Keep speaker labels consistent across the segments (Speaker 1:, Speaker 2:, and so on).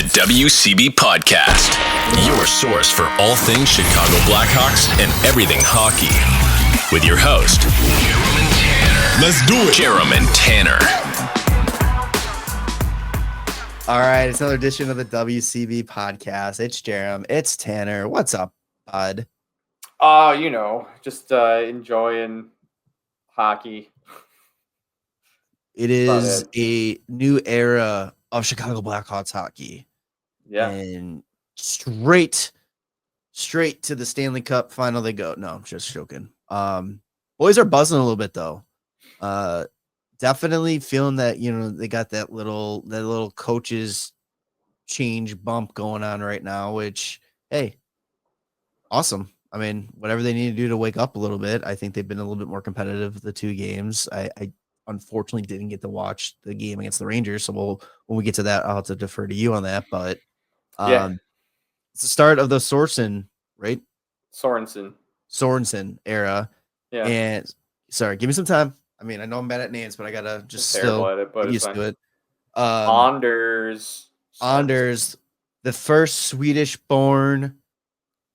Speaker 1: WCBPodcast, your source for all things Chicago Blackhawks and everything hockey. With your host, Jarom and Tanner. Let's do it. Jarom and Tanner.
Speaker 2: All right, it's another edition of the WCB podcast. It's Jarom. It's Tanner. What's up, bud?
Speaker 3: Just enjoying hockey.
Speaker 2: It is a new era of Chicago Blackhawks hockey.
Speaker 3: Yeah.
Speaker 2: And straight to the Stanley Cup final they go. No, I'm just joking. Boys are buzzing a little bit though. Definitely feeling that, they got that little coaches change bump going on right now, which, hey, awesome. I mean, whatever they need to do to wake up a little bit. I think they've been a little bit more competitive the two games. I unfortunately didn't get to watch the game against the Rangers, so when we get to that, I'll have to defer to you on that. But it's the start of the Sorensen, right? Sorensen era.
Speaker 3: Yeah.
Speaker 2: And sorry, give me some time. I mean, I know I'm bad at names, but I gotta just still get used to it.
Speaker 3: Anders,
Speaker 2: the first Swedish-born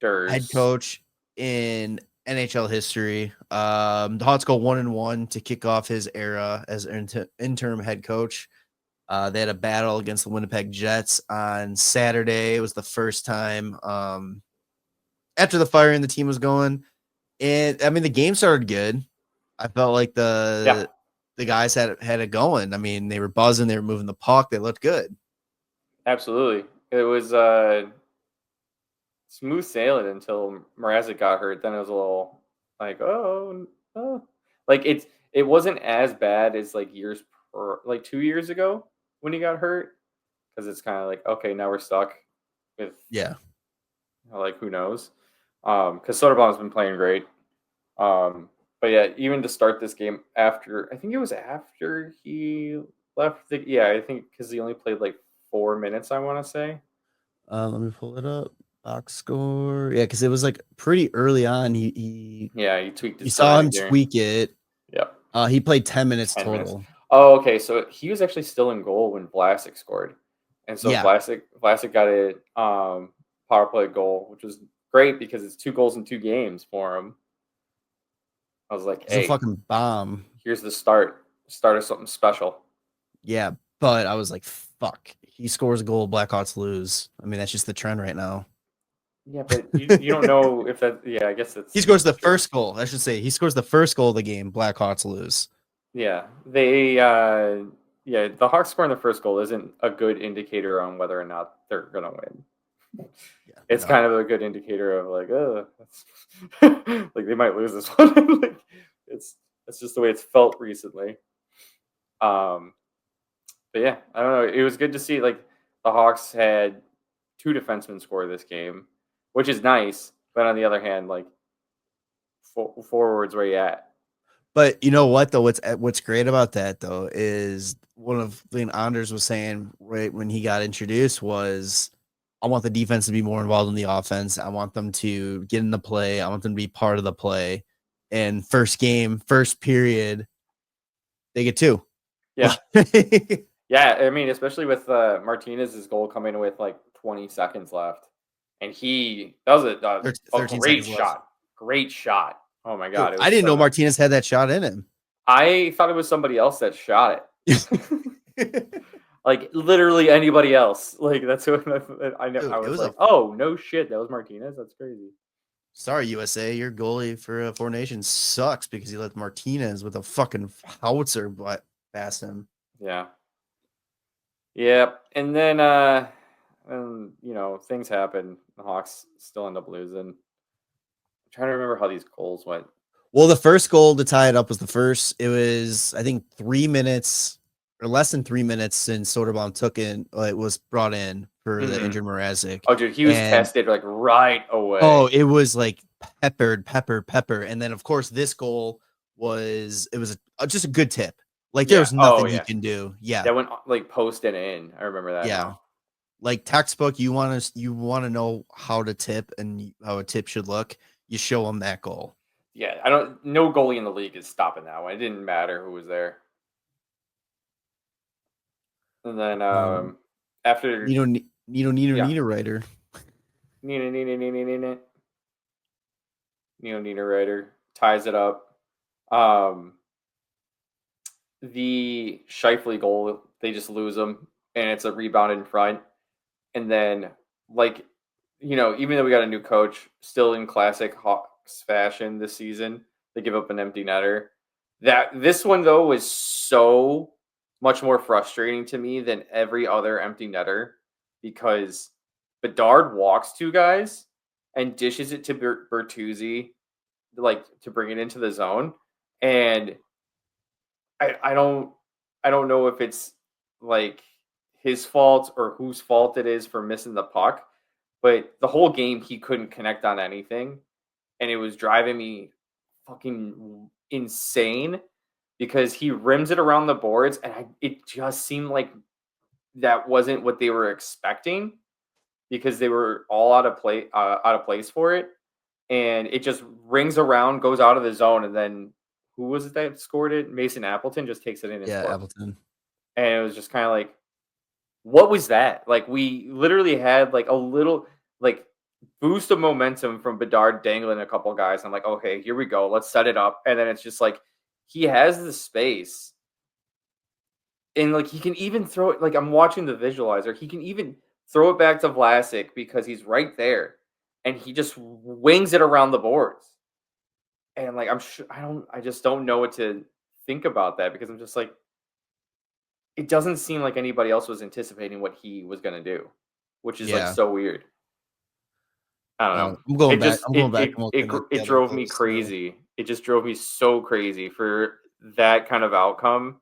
Speaker 3: Durs
Speaker 2: head coach in NHL history. The Hawks go 1-1 to kick off his era as interim head coach. They had a battle against the Winnipeg Jets on Saturday. It was the first time after the firing the team was going. And I mean, the game started good. I felt like the guys had it going. I mean, they were buzzing, they were moving the puck, they looked good. Absolutely.
Speaker 3: It was smooth sailing until Mrazek got hurt. Then it was a little like, like it wasn't as bad as like 2 years ago when he got hurt, because it's kind of like, okay, now we're stuck with like, who knows? Because Soderblom has been playing great. But yeah, even to start this game after he left I think because he only played like 4 minutes, I want to say.
Speaker 2: Let me pull it up. Box score. Yeah, because it was like pretty early on. He
Speaker 3: tweaked it.
Speaker 2: You saw him tweak it.
Speaker 3: Yeah.
Speaker 2: He played 10 minutes total.
Speaker 3: Minutes. Oh, okay. So he was actually still in goal when Vlasic scored. And so Vlasic got a power play goal, which was great because it's 2 goals in 2 games for him. I was like,
Speaker 2: it's a fucking bomb.
Speaker 3: Here's the start of something special.
Speaker 2: Yeah, but I was like, fuck. He scores a goal, Blackhawks lose. I mean, that's just the trend right now.
Speaker 3: Yeah, but you don't know if that. Yeah, I guess that's.
Speaker 2: He scores the first goal. I should say he scores the first goal of the game. Blackhawks lose.
Speaker 3: Yeah, the Hawks scoring the first goal isn't a good indicator on whether or not they're gonna win. It's kind of a good indicator of like, like they might lose this one. Like, it's just the way it's felt recently. But yeah, I don't know. It was good to see like the Hawks had 2 defensemen score this game, which is nice. But on the other hand, like forwards, where you at?
Speaker 2: But you know what though? What's great about that though is one of the Anders was saying right when he got introduced was, I want the defense to be more involved in the offense. I want them to get in the play. I want them to be part of the play. And first period, they get 2.
Speaker 3: Yeah. Yeah, I mean, especially with Martinez's goal coming with like 20 seconds left. And that was a great shot. Left. Great shot. Oh my God.
Speaker 2: I didn't know Martinez had that shot in him.
Speaker 3: I thought it was somebody else that shot it. Like literally anybody else. Like that's what I know. Dude, I was like, oh no shit, that was Martinez. That's crazy.
Speaker 2: Sorry, USA, your goalie for 4 Nations sucks because he let Martinez with a fucking howitzer past him.
Speaker 3: Yeah. Yep. And then things happen. The Hawks still end up losing. I'm trying to remember how these goals went.
Speaker 2: Well, the first goal to tie it up was it was, I think, 3 minutes or less than 3 minutes since Soderblom was brought in for the injured Mrazek.
Speaker 3: Oh, dude, he was tested like right away.
Speaker 2: Oh, it was like pepper. And then, of course, this goal was just a good tip. Like there was nothing you can do. Yeah,
Speaker 3: that went like post and in. I remember that.
Speaker 2: Yeah, like textbook. You want to know how to tip and how a tip should look. You show them that goal.
Speaker 3: Yeah, no goalie in the league is stopping that one. It didn't matter who was there. And then after
Speaker 2: Nino Ryder.
Speaker 3: Nino Ryder ties it up. The Scheifele goal, they just lose them, and it's a rebound in front. And then, like, even though we got a new coach, still in classic Hawks fashion this season, they give up an empty netter. This one, though, was so much more frustrating to me than every other empty netter because Bedard walks two guys and dishes it to Bertuzzi, like, to bring it into the zone. And I don't know if it's like his fault or whose fault it is for missing the puck, but the whole game he couldn't connect on anything, and it was driving me fucking insane because he rims it around the boards, and it just seemed like that wasn't what they were expecting because they were all out of place for it, and it just rings around, goes out of the zone, and then who was it that scored it? Mason Appleton just takes it in.
Speaker 2: Yeah, Appleton.
Speaker 3: And it was just kind of like, what was that? Like, we literally had like a little like boost of momentum from Bedard dangling a couple guys. I'm like, okay, here we go. Let's set it up. And then it's just like he has the space. And like he can even throw it. Like I'm watching the visualizer. He can even throw it back to Vlasic because he's right there. And he just wings it around the boards. And like I just don't know what to think about that because I'm just like, it doesn't seem like anybody else was anticipating what he was going to do, which is like so weird. I don't know.
Speaker 2: I'm going back.
Speaker 3: It drove me crazy. It just drove me so crazy for that kind of outcome.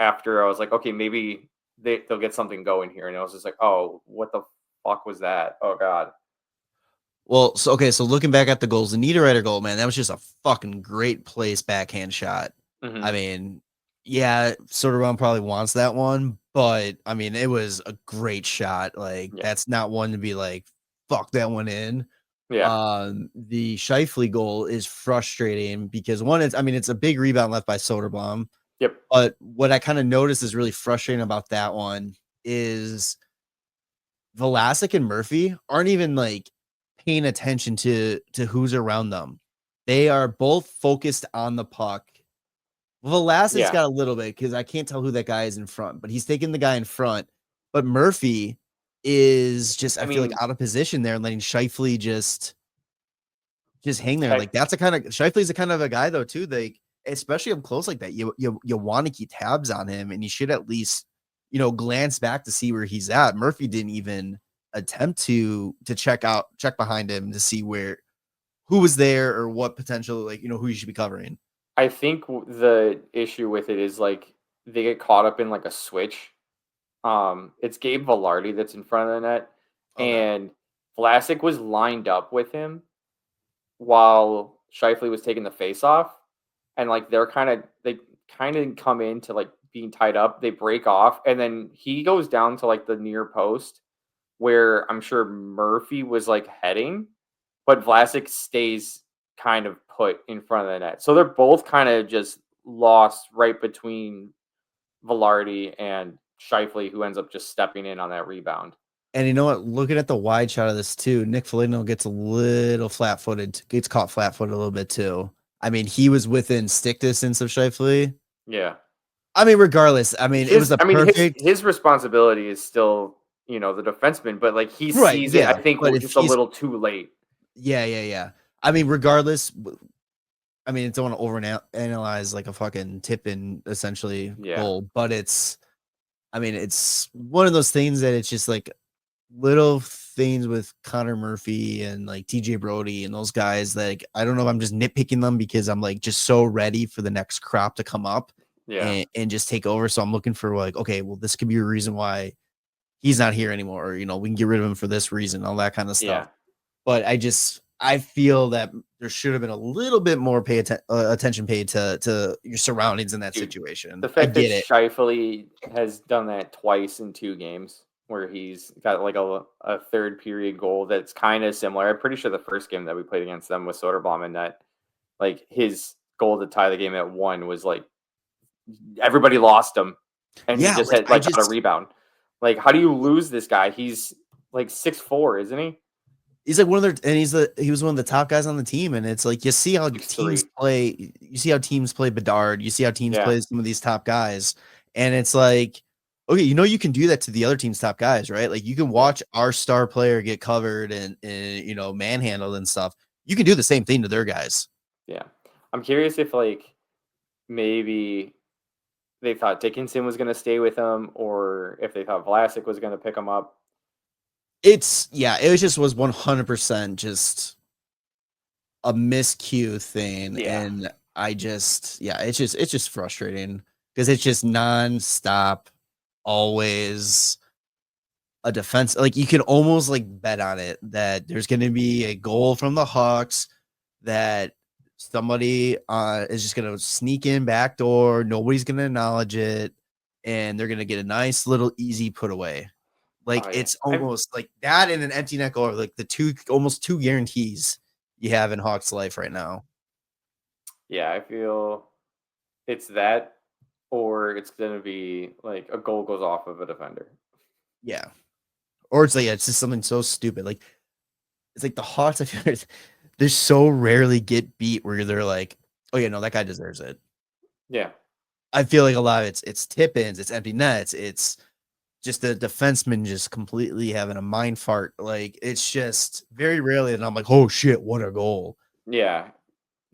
Speaker 3: After I was like, okay, maybe they'll get something going here, and I was just like, oh, what the fuck was that? Oh god.
Speaker 2: Well, so looking back at the goals, the Niederreiter goal, man, that was just a fucking great place backhand shot.
Speaker 3: Mm-hmm.
Speaker 2: I mean, yeah, Soderblom probably wants that one, but I mean, it was a great shot. Like that's not one to be like, fuck that one in.
Speaker 3: Yeah.
Speaker 2: The Scheifele goal is frustrating because one, it's a big rebound left by Soderblom.
Speaker 3: Yep.
Speaker 2: But what I kind of noticed is really frustrating about that one is Vlasic and Murphy aren't even like paying attention to who's around them. They are both focused on the puck. Vlasic's got a little bit because I can't tell who that guy is in front, but he's taking the guy in front. But Murphy is just, I feel like out of position there and letting Scheifele just hang there. Like that's Scheifele's the kind of a guy though too. Like especially up close like that, you want to keep tabs on him, and you should at least glance back to see where he's at. Murphy didn't even attempt to check behind him to see who was there or what potential who you should be covering.
Speaker 3: I think the issue with it is like they get caught up in like a switch. It's Gabe Vilardi that's in front of the net, and Vlasic was lined up with him while Scheifele was taking the face off, and like they kind of come into like being tied up. They break off, and then he goes down to like the near post where I'm sure Murphy was like heading, but Vlasic stays kind of put in front of the net. So they're both kind of just lost right between Vilardi and Scheifele, who ends up just stepping in on that rebound.
Speaker 2: And you know what? Looking at the wide shot of this too, Nick Foligno gets a little flat-footed, gets caught flat-footed a little bit too. I mean, he was within stick distance of Scheifele.
Speaker 3: Yeah.
Speaker 2: I mean, regardless, it was perfect.
Speaker 3: His responsibility is still, the defenseman, but like he sees it, I think, just a little too late.
Speaker 2: Yeah. I mean, regardless, I don't want to overanalyze like a fucking tip-in essentially goal, but it's one of those things that it's just like little things with Connor Murphy and like TJ Brody and those guys that like, I don't know if I'm just nitpicking them because I'm like just so ready for the next crop to come up and just take over. So I'm looking for like, okay, well, this could be a reason why he's not here anymore. Or, we can get rid of him for this reason, all that kind of stuff.
Speaker 3: Yeah.
Speaker 2: But I feel that there should have been a little bit more attention paid to your surroundings in that situation.
Speaker 3: The fact that Scheifele has done that twice in 2 games where he's got like a third period goal that's kind of similar. I'm pretty sure the first game that we played against them was Soderblom in net. Like his goal to tie the game at 1 was like everybody lost him, and he just got a rebound. Like, how do you lose this guy? He's like 6'4", isn't he?
Speaker 2: He's like one of their, and he was one of the top guys on the team. And it's like, you see how
Speaker 3: 6'3".
Speaker 2: teams play. You see how teams play Bedard. You see how teams
Speaker 3: Yeah.
Speaker 2: play some of these top guys. And it's like, okay, you can do that to the other team's top guys, right? Like you can watch our star player get covered and manhandled and stuff. You can do the same thing to their guys.
Speaker 3: Yeah. I'm curious if like maybe they thought Dickinson was going to stay with him, or if they thought Vlasic was going to pick him up.
Speaker 2: It was 100% just a miscue thing.
Speaker 3: Yeah.
Speaker 2: And it's just frustrating because it's just nonstop, always a defense. Like you can almost like bet on it that there's going to be a goal from the Hawks that somebody is just going to sneak in backdoor. Nobody's going to acknowledge it. And they're going to get a nice little easy put away. Like it's almost like that in an empty net goal, like almost two guarantees you have in Hawks life right now.
Speaker 3: Yeah, I feel it's that, or it's going to be like a goal goes off of a defender.
Speaker 2: Yeah. Or it's like, it's just something so stupid. Like, it's like the Hawks, I feel like they so rarely get beat where they're like, oh, yeah, no, that guy deserves it.
Speaker 3: Yeah.
Speaker 2: I feel like a lot of it's tip-ins, it's empty nets, it's just the defenseman just completely having a mind fart. Like, it's just very rarely, and I'm like, oh, shit, what a goal.
Speaker 3: Yeah.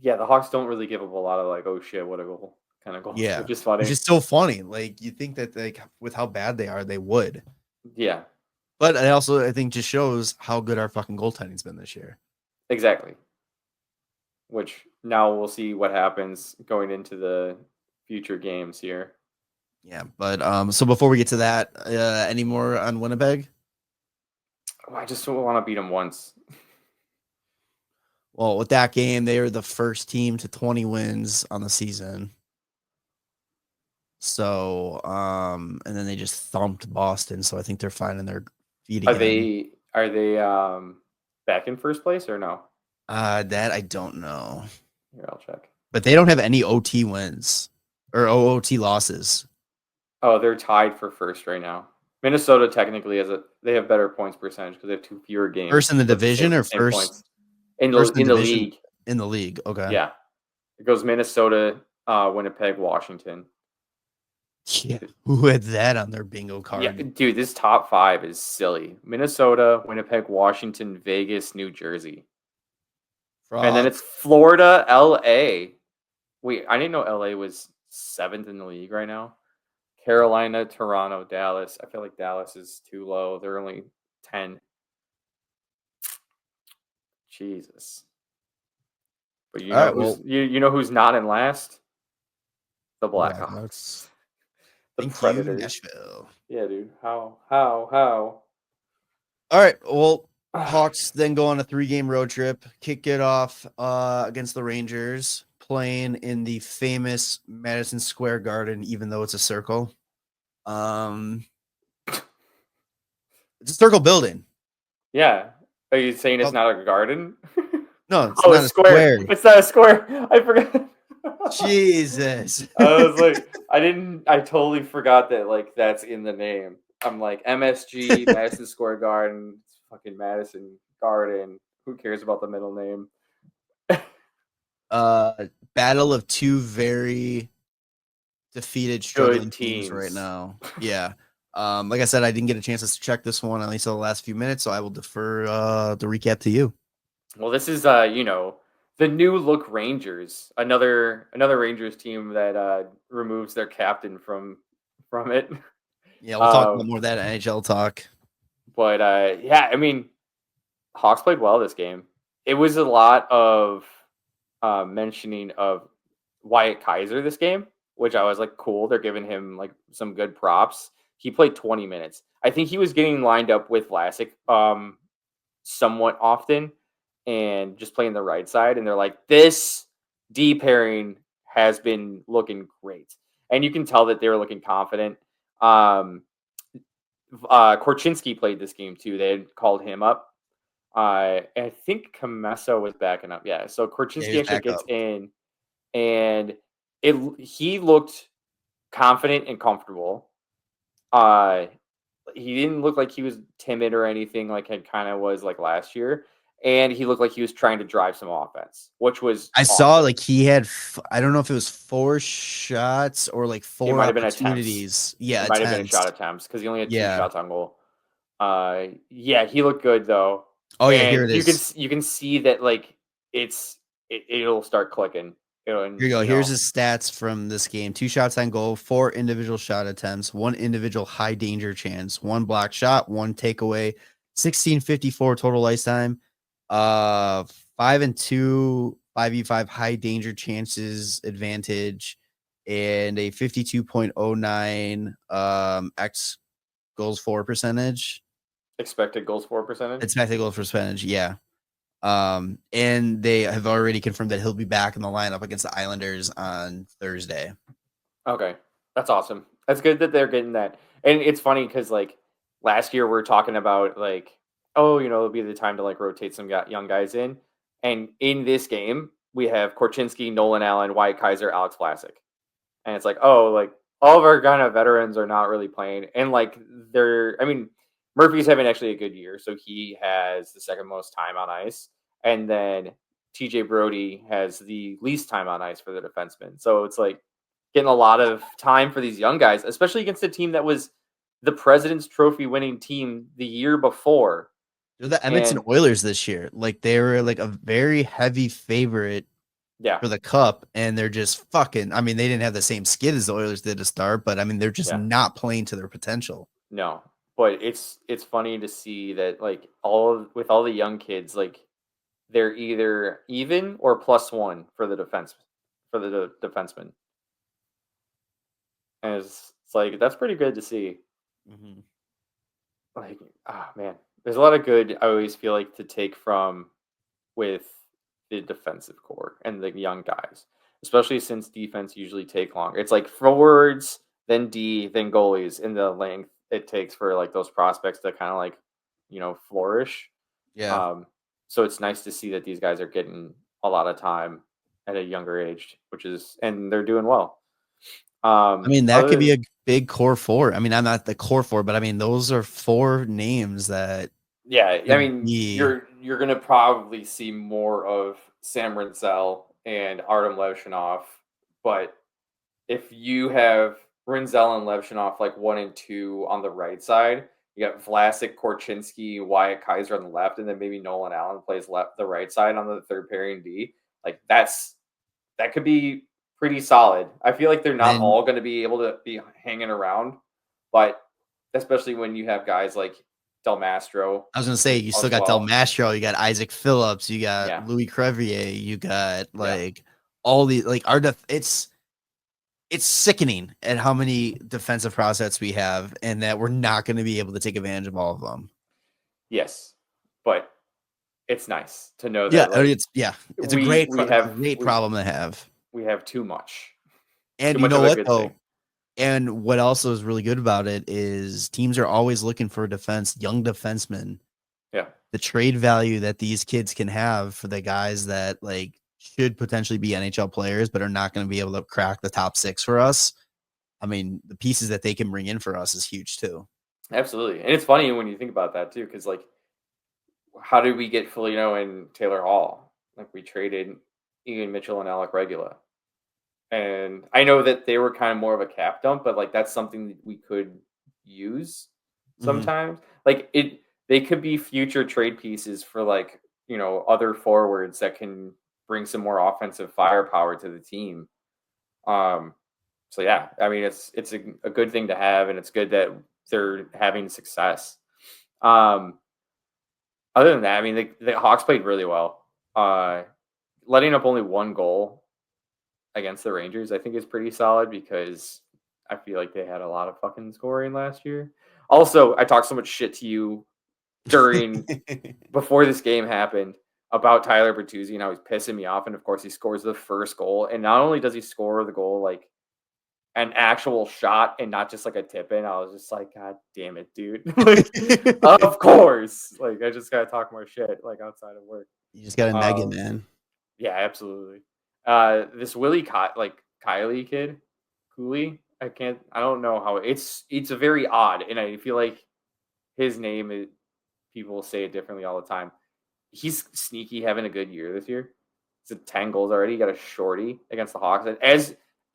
Speaker 3: Yeah, the Hawks don't really give up a lot of like, oh, shit, what a goal kind of goals, which is funny.
Speaker 2: Which is so funny. Like, you think that, like, with how bad they are, they would.
Speaker 3: Yeah.
Speaker 2: But I think just shows how good our fucking goaltending's been this year.
Speaker 3: Exactly. Which now we'll see what happens going into the future games here.
Speaker 2: Yeah, but so before we get to that, any more on Winnipeg?
Speaker 3: Oh, I just want to beat them once.
Speaker 2: Well, with that game, they were the first team to 20 wins on the season. So, and then they just thumped Boston. So I think they're finding their feet again.
Speaker 3: Are they back in first place or no?
Speaker 2: That I don't know.
Speaker 3: Here, I'll check.
Speaker 2: But they don't have any OT wins or OT losses.
Speaker 3: Oh, they're tied for first right now. Minnesota technically they have better points percentage because they have 2 fewer games.
Speaker 2: First in the division or first
Speaker 3: points. in the league?
Speaker 2: In the league, okay.
Speaker 3: Yeah, it goes Minnesota, Winnipeg, Washington.
Speaker 2: Yeah, who had that on their bingo card?
Speaker 3: Yeah, dude, this top 5 is silly. Minnesota, Winnipeg, Washington, Vegas, New Jersey. And then it's Florida, LA. Wait, I didn't know LA was 7th in the league right now. Carolina, Toronto, Dallas. I feel like Dallas is too low. They're only 10. Jesus. But you know who's not in last? The Blackhawks. The Predators.
Speaker 2: Nashville.
Speaker 3: Yeah, dude. How? All
Speaker 2: right. Well, Hawks then go on a 3-game road trip, kick it off against the Rangers, playing in the famous Madison Square Garden, even though it's a circle. It's a circle building.
Speaker 3: Yeah. Are you saying it's not a garden?
Speaker 2: No, it's not a square.
Speaker 3: It's not a square. I forgot.
Speaker 2: Jesus.
Speaker 3: I was like, I totally forgot that like that's in the name. I'm like MSG, Madison Square Garden, it's fucking Madison Garden. Who cares about the middle name?
Speaker 2: Battle of 2 very defeated, struggling teams right now. Yeah. Like I said, I didn't get a chance to check this one at least the last few minutes, so I will defer the recap to you.
Speaker 3: Well, this is the new look Rangers, another Rangers team that removes their captain from it.
Speaker 2: Yeah, we'll talk about more of that at NHL Talk.
Speaker 3: But yeah, I mean, Hawks played well this game. It was a lot of mentioning of Wyatt Kaiser this game, which I was like, cool. They're giving him like some good props. He played 20 minutes. I think he was getting lined up with Vlasic somewhat often and just playing the right side. And they're like, this D pairing has been looking great. And you can tell that they were looking confident. Korchinski played this game too. They had called him up. I think Commesso was backing up. Yeah. So Korchinski actually gets in and he looked confident and comfortable. he didn't look like he was timid or anything like it kind of was like last year. And he looked like he was trying to drive some offense, which was
Speaker 2: I
Speaker 3: awesome.
Speaker 2: saw like he had, I don't know if it was 4 shots or like 4
Speaker 3: Attempts.
Speaker 2: opportunities. Yeah,
Speaker 3: It might have been
Speaker 2: attempts.
Speaker 3: shot attempts because he only had 2
Speaker 2: Yeah.
Speaker 3: shots on goal. Yeah, he looked good though.
Speaker 2: Oh yeah,
Speaker 3: And
Speaker 2: here it is.
Speaker 3: you can see that like it'll start clicking.
Speaker 2: Here you go. Here's his stats from this game: 2 shots on goal, 4 individual shot attempts, 1 individual high danger chance, 1 block shot, 1 takeaway, 1654 total ice time, 5-2, 5v5 high danger chances advantage, and a 52.09 x goals for percentage.
Speaker 3: Expected goals for percentage.
Speaker 2: Expected goals percentage, yeah. And they have already confirmed that he'll be back in the lineup against the Islanders on Thursday.
Speaker 3: Okay. That's awesome. That's good that they're getting that. And it's funny because like last year we are talking about like, oh, it'll be the time to like rotate some young guys in. And in this game, we have Korchinski, Nolan Allen, Wyatt Kaiser, Alex Vlasic. And it's like, oh, like all of our kind of veterans are not really playing. And like Murphy's having actually a good year. So he has the second most time on ice. And then TJ Brody has the least time on ice for the defenseman. So it's like getting a lot of time for these young guys, especially against a team that was the President's Trophy winning team the year before.
Speaker 2: They're the Edmonton Oilers this year. Like they were like a very heavy favorite for the cup, and they're just fucking. I mean, they didn't have the same skid as the Oilers did to start, but I mean, they're just not playing to their potential.
Speaker 3: No, but it's funny to see that like with all the young kids, like they're either even or +1 for the defenseman. And it's like that's pretty good to see.
Speaker 2: Mm-hmm.
Speaker 3: Like, man, there's a lot of good I always feel like to take from with the defensive core and the young guys, especially since defense usually take longer. It's like forwards, then D, then goalies in the length it takes for like those prospects to kind of like, flourish.
Speaker 2: Yeah.
Speaker 3: So it's nice to see that these guys are getting a lot of time at a younger age, and they're doing well.
Speaker 2: I mean, that could be a big core 4. I mean, I'm not the core 4, but I mean, those are 4 names that.
Speaker 3: Yeah, I mean, you're gonna probably see more of Sam Rinzel and Artem Levshinov, but if you have Rinzel and Levshinov like 1 and 2 on the right side, you got Vlasic, Korchinski, Wyatt Kaiser on the left, and then maybe Nolan Allen plays the right side on the third pairing D. Like that could be pretty solid. I feel like they're not all going to be able to be hanging around, but especially when you have guys like Del Mastro.
Speaker 2: I was going to say, you still got Del Mastro, you got Isaac Phillips, you got Louis Crevier, you got all the like it's sickening at how many defensive prospects we have and that we're not going to be able to take advantage of all of them.
Speaker 3: Yes, but it's nice to know that.
Speaker 2: It's a great problem to have.
Speaker 3: We have too much.
Speaker 2: And you know what though? And what also is really good about it is teams are always looking for young defensemen.
Speaker 3: Yeah.
Speaker 2: The trade value that these kids can have for the guys that like should potentially be NHL players, but are not going to be able to crack the top 6 for us. I mean, the pieces that they can bring in for us is huge too.
Speaker 3: Absolutely. And it's funny when you think about that too, because like, how did we get Foligno and Taylor Hall? Like we traded Ian Mitchell and Alec Regula. And I know that they were kind of more of a cap dump, but like that's something that we could use sometimes. Like they could be future trade pieces for like, other forwards that can bring some more offensive firepower to the team. So yeah, I mean it's a good thing to have, and it's good that they're having success. Other than that, I mean the Hawks played really well. Letting up only 1 goal against the Rangers, I think is pretty solid because I feel like they had a lot of fucking scoring last year. Also, I talked so much shit to you before this game happened about Tyler Bertuzzi and how he's pissing me off. And of course, he scores the first goal. And not only does he score the goal like an actual shot and not just like a tip in, I was just like, God damn it, dude. Of course. Like, I just got to talk more shit like outside of work.
Speaker 2: You just got to nag it, man.
Speaker 3: Yeah, absolutely. This Kylie kid, Cooley, I don't know how it's a very odd, and I feel like his name is, people say it differently all the time. He's sneaky having a good year this year. He's at 10 goals already. He got a shorty against the Hawks. And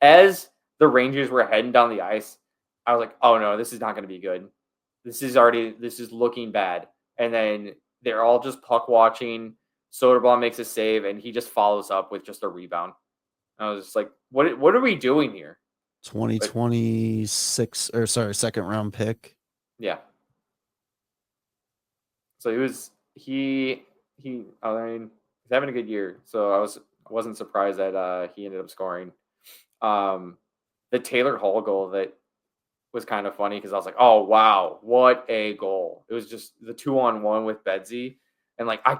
Speaker 3: as the Rangers were heading down the ice, I was like, oh no, this is not going to be good. This is looking bad. And then they're all just puck watching. Soderblom makes a save, and he just follows up with just a rebound. I was just like, what are we doing here?
Speaker 2: 2026 or sorry, second round pick.
Speaker 3: Yeah. So he I mean, he's having a good year. So I wasn't surprised that he ended up scoring. The Taylor Hall goal that was kind of funny because I was like, oh wow, what a goal. It was just the 2-on-1 with Bedsy. And like I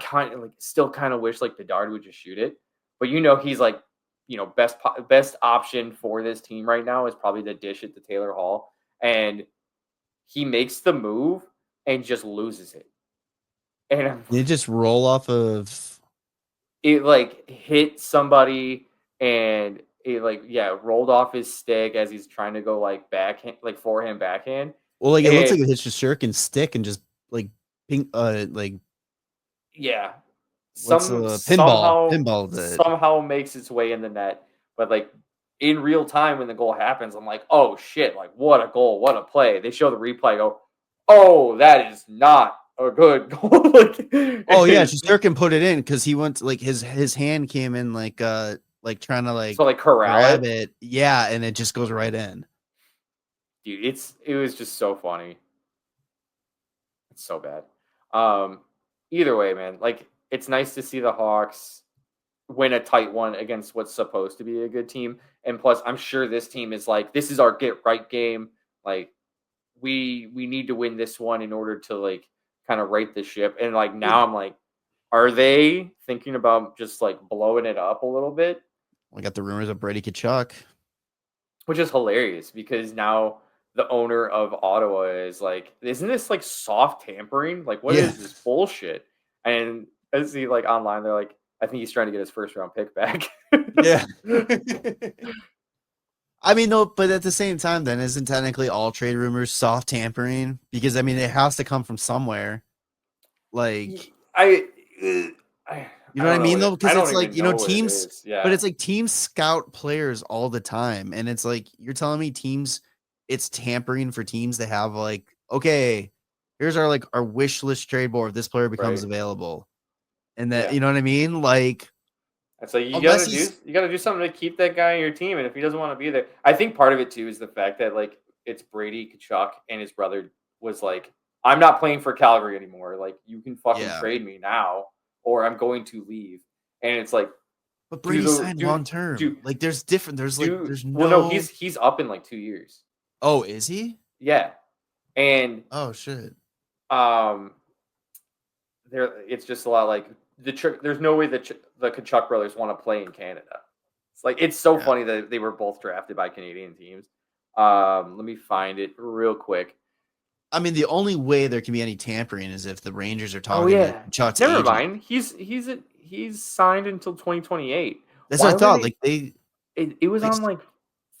Speaker 3: still kind of wish like Bedard would just shoot it. But he's like, best option for this team right now is probably the dish it to Taylor Hall. And he makes the move and just loses it. And
Speaker 2: they just roll off of
Speaker 3: it, like hit somebody, and it rolled off his stick as he's trying to go like backhand, like forehand backhand.
Speaker 2: Well, like it looks like it hits Shesterkin's stick and just like pink,
Speaker 3: yeah.
Speaker 2: Pinball
Speaker 3: somehow makes its way in the net, but like in real time when the goal happens, I'm like, oh shit, like what a goal, what a play. They show the replay, go, oh, that is not a good goal.
Speaker 2: Oh yeah, Shesterkin put it in because he went to, like his hand came in like trying to
Speaker 3: corral
Speaker 2: grab it. Yeah, and it just goes right in.
Speaker 3: Dude, it was just so funny. It's so bad. Either way, man, like it's nice to see the Hawks win a tight one against what's supposed to be a good team. And plus, I'm sure this team is like, this is our get right game. Like we need to win this one in order to like kind of right the ship. And like now I'm like, are they thinking about just like blowing it up a little bit?
Speaker 2: We got the rumors of Brady Tkachuk,
Speaker 3: which is hilarious because now the owner of Ottawa is like, isn't this like soft tampering? Like, what is this bullshit? And I see like online, they're like, I think he's trying to get his first round pick back.
Speaker 2: Yeah. I mean, no, but at the same time, then isn't technically all trade rumors soft tampering? Because I mean, it has to come from somewhere. Like, you know what I mean, though? Because it's like, teams, but it's like teams scout players all the time. And it's like, you're telling me teams, it's tampering for teams that have like, okay, here's our wish list trade board if this player becomes available. And that, you know what I mean? Like,
Speaker 3: it's like you gotta do something to keep that guy on your team. And if he doesn't want to be there, I think part of it too is the fact that like it's Brady Tkachuk and his brother was like, I'm not playing for Calgary anymore. Like, you can fucking trade me now, or I'm going to leave. And it's like,
Speaker 2: but Brady signed long term. Like, there's different. There's no.
Speaker 3: Well, no, he's up in like 2 years.
Speaker 2: Oh, is he?
Speaker 3: Yeah, and
Speaker 2: oh shit.
Speaker 3: It's just a lot like there's no way that the Tkachuk brothers want to play in Canada. It's like, it's so funny that they were both drafted by Canadian teams. Let me find it real quick.
Speaker 2: I mean, the only way there can be any tampering is if the Rangers are talking to Tkachuk's
Speaker 3: Never
Speaker 2: agent.
Speaker 3: mind. He's signed until 2028.
Speaker 2: That's what I thought.
Speaker 3: It was on like